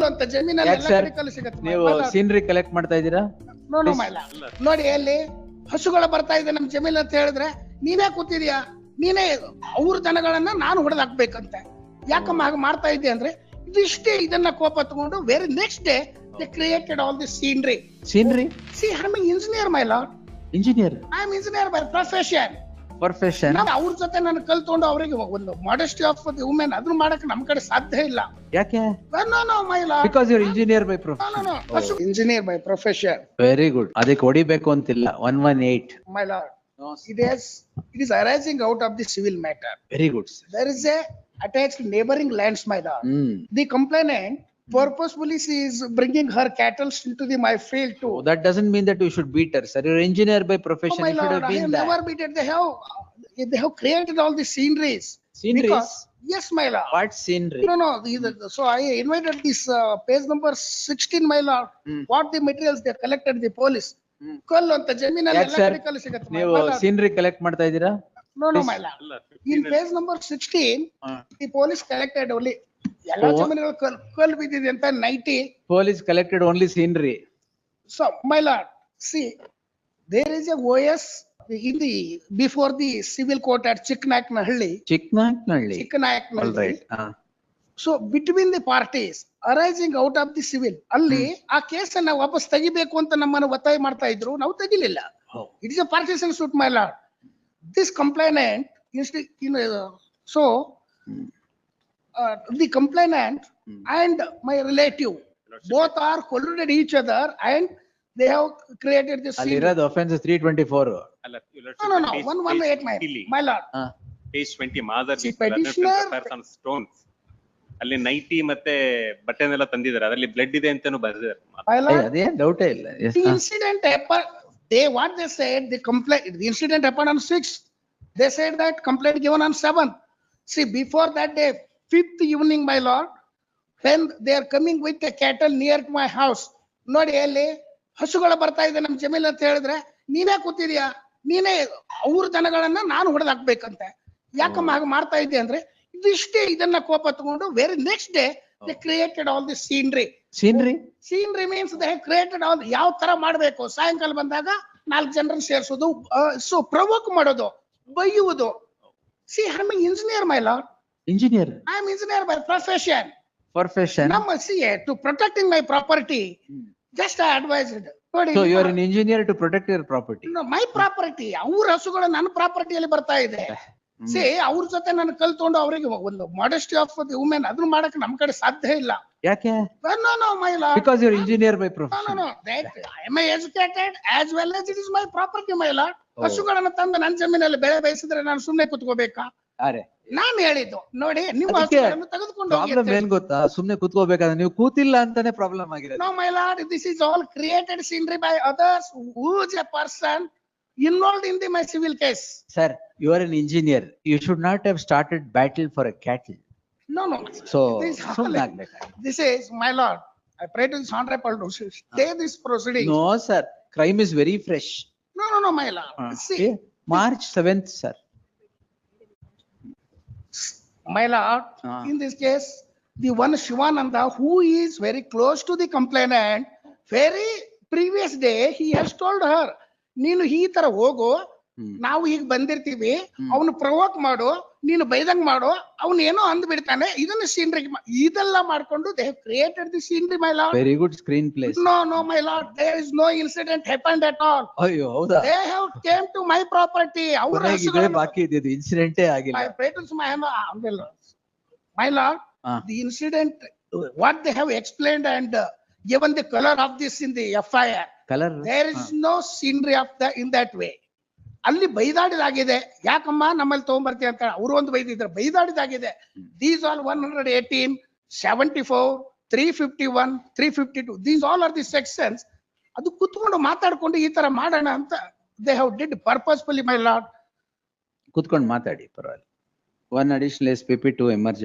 ಅಂತ ಜಮೀನಲ್ಲಿ ಯಾಕೆ ಎಲ್ಲ ಸರ್ ಕಡೆ ಕಲ್ಲು ಸಿಗತ್ತೆ ನೀವು ಸೀನರಿ ಕಲೆಕ್ಟ್ ಮಾಡ್ತಾ ಇದ್ದೀರಾ? ನೋಡಿ ಅಲ್ಲಿ ಹಸುಗಳು ಬರ್ತಾ ಇದೆ ನಮ್ ಜಮೀನ್ ಅಂತ ಹೇಳಿದ್ರೆ ನೀನೇ ಕೂತಿದ್ಯಾ, ನೀನೇ ಅವ್ರ ದನಗಳನ್ನ ನಾನು ಹೊಡೆದಾಕ್ಬೇಕಂತೆ. ಯಾಕಮ್ಮ ಹಾಗೆ ಮಾಡ್ತಾ ಇದ್ದೆ ಅಂದ್ರೆ ಇದಿಷ್ಟೇ ಇದನ್ನ ಕೋಪ ತಗೊಂಡು very next day they created all the scenery. C I am engineer my lord. Engineer? I am engineer by profession. ಅವ್ರ ಜೊತೆ ನಾನು ಕಲ್ತ್ಕೊಂಡು ಅವರಿಗೆ ಒಂದು ಮಾಡೆಸ್ಟಿ ಆಫ್ ದಿ ವುಮೆನ್ ಅದನ್ನ ಮಾಡಕ್ ನಮ್ ಕಡೆ ಸಾಧ್ಯ ಇಲ್ಲ. ಯಾಕೆ? No my lord, because you are engineer by profession. Engineer by profession. Very good. ಅದಕ್ಕೆ ಹೊಡಿಬೇಕು ಅಂತಿಲ್ಲ. 118 my lord, it is arising out of the civil matter. Very good, sir. There is a attached neighboring lands, my lord. The complainant purposefully is bringing her cattle into my field too. Oh, that doesn't mean that you should beat her, sir. You're engineer by profession. Oh, my You should lord, have I been have there. never beaten. They have created all the sceneries. Sceneries? Yes, my lord. What scenery? No. So I invited this page number 16, my lord. What the materials they collected, the police. ಕಲ್ಲು ಅಂತ ಜಮೀನಲ್ಲಿ ಎಲ್ಲ ಕಡೆ ಕಲ್ಲು ಸಿಗತ್ತೆ. ನೀವು scenery collect ಮಾಡ್ತಾ ಇದ್ದೀರಾ? No, my lord. In page number 16, the police collected only ಎಲ್ಲ ಜಮೀನುಗಳು ಕಲ್ಲು ಬಿದ್ದಿದೆ ಅಂತ 90. Police collected only scenery. So, my lord, see, there is a OS in the before the civil court at Chiknaiknahalli. All right. So, between the parties arising out of the civil, ಅಲ್ಲಿ ಆ case ಅನ್ನ ವಾಪಸ್ ತೆಗಿಬೇಕು ಅಂತ ನಮ್ಮನ್ನು ಒತ್ತಾಯ ಮಾಡ್ತಾ ಇದ್ರು, ನಾವು ತೆಗಿಲಿಲ್ಲ. It is a partition suit, my lord. This complainant, the complainant and my relative both are colluded each other and they have created this. ಅಲ್ಲಿರೋದು offense 324. No, 1189, my lord. Page 20 Mother petitioner stones. ಅಲ್ಲಿ 90 ಮತ್ತೆ ಬಟ್ಟೆನೆಲ್ಲ ತಂದಿದ್ದಾರೆ, ಅದರಲ್ಲಿ blood ಇದೆ ಅಂತಾನು ಬರೆದಿದ್ದಾರೆ. ಅದೇ ಡೌಟೇ ಇಲ್ಲ. The incident happened, what they said, the incident happened on 6th. They said that complaint given on 7th. See, before that day, 5th evening, my lord, when they are coming with the cattle near to my house, ನೋಡಿ ಅಲ್ಲಿ ಹಸುಗಳು ಬರ್ತಾ ಇದೆ ನಮ್ ಜಮೀನ್ ಅಂತ ಹೇಳಿದ್ರೆ ನೀನೇ ಕೂತಿದ್ಯಾ, ನೀನೇ ಅವ್ರ ದನಗಳನ್ನ ನಾನು ಹೊಡೆದಾಕ್ಬೇಕಂತೆ. ಯಾಕಮ್ಮ ಹಾಗೆ ಮಾಡ್ತಾ ಇದ್ದೆ ಅಂದ್ರೆ ಇದಿಷ್ಟೇ ಇದನ್ನ ಕೋಪ ತಗೊಂಡು very next day they created all the scenery means they have created all ಯಾವ ತರ ಮಾಡ್ಬೇಕು. ಸಾಯಂಕಾಲ ಬಂದಾಗ 4 ಜನರನ್ನು ಸೇರಿಸೋದು, ಸೊ ಪ್ರವೋಕ್ ಮಾಡೋದು, ಬೈಯುವುದು. See I am engineer my lord. Engineer? I am engineer by profession. Profession? See, to protecting my property, just I advised. So you are an engineer to protect your property? No, my property. ಅವ್ರ ಹಸುಗಳು ನನ್ನ ಪ್ರಾಪರ್ಟಿಯಲ್ಲಿ ಬರ್ತಾ ಇದೆ. C ಅವ್ರ ಜೊತೆ ನಾನು ಕಲ್ತ್ಕೊಂಡು ಅವರಿಗೆ ಒಂದು ಮಾಡೆಸ್ಟಿ ಆಫ್ ದಿ ವುಮೆನ್ ಅದನ್ನ ಮಾಡಕ್ ನಮ್ ಕಡೆ ಸಾಧ್ಯ ಇಲ್ಲ. ಯಾಕೆ? No, my lord. Because you are engineer by profession. No. That I am educated as well as it is my property, my lord. ಹಸುಗಳನ್ನ ತಂದು ನನ್ನ ಜಮೀನಲ್ಲಿ ಬೆಳೆ ಬೇಯಿಸಿದ್ರೆ ನಾನು ಸುಮ್ನೆ ಕುತ್ಕೋಬೇಕಾ? ನಾನು ಹೇಳಿದ್ದು ನೋಡಿ, ನಿಮ್ಮ ಹಸುಗಳನ್ನು ತೆಗೆದುಕೊಂಡು ಪ್ರಾಬ್ಲಮ್ ಏನ್ ಗೊತ್ತಾ, ಸುಮ್ನೆ ಕೂತ್ಕೋಬೇಕಾದ್ರೆ ನೀವು ಕೂತಿಲ್ಲ ಅಂತಾನೆ ಪ್ರಾಬ್ಲಮ್ ಆಗಿದೆ. No, my lord, this is all created scenery by others who is a person involved in my civil case. Sir, you are an engineer. You should not have started battle for a cattle. No. So, this is, my lord, I pray to this honorable to stay this proceeding. No, sir. Crime is very fresh. No, my lord. See, March 7th, sir. My lord, in this case, the one Shivananda who is very close to the complainant, very previous day he has told her, ನೀನು ಈ ತರ ಹೋಗು, ನಾವು ಈಗ ಬಂದಿರ್ತೀವಿ, ಅವನು provoke ಮಾಡು, ನೀನು ಬೈದಂಗ್ ಮಾಡು, ಅವನು ಏನೋ ಅಂದ್ಬಿಡ್ತಾನೆ, ಇದನ್ನ ಸೀನರಿ ಇದೆಲ್ಲ ಮಾಡ್ಕೊಂಡು they have created the scenery, my lord. Very good screenplay. No, my lord, there is no incident happened at all. ಅಯ್ಯೋ ಹೌದಾ? They have came to my property. ಇದೇ ಬಾಕಿ ಇದೆ, ಇನ್ಸಿಡೆಂಟೇ ಆಗಿಲ್ಲ. I pray to my lord, the incident, what they have explained and given the color of this in the FIR. There is no scenery of in that way. ಅಲ್ಲಿ ಬೈದಾಡಿದಾಗಿದೆ. ಯಾಕಮ್ಮ ನಮ್ಮಲ್ಲಿ ತಗೊಂಡ್ಬರ್ತೀವಿ ಅಂತ ಅವರು ಒಂದು ಬೈದಿದ್ರು, ಬೈದಾಡಿದಾಗಿದೆ. These all 118, 74, 351, 352. These all are the sections. ಅದು ಕುತ್ಕೊಂಡು ಮಾತಾಡ್ಕೊಂಡು ಈ ತರ ಮಾಡೋಣ ಅಂತ they have did purposefully, my lord. ಕುತ್ಕೊಂಡು ಮಾತಾಡಿ, ಪರವಾಗಿಲ್ಲ. 1 additional SPP, 2 emergency.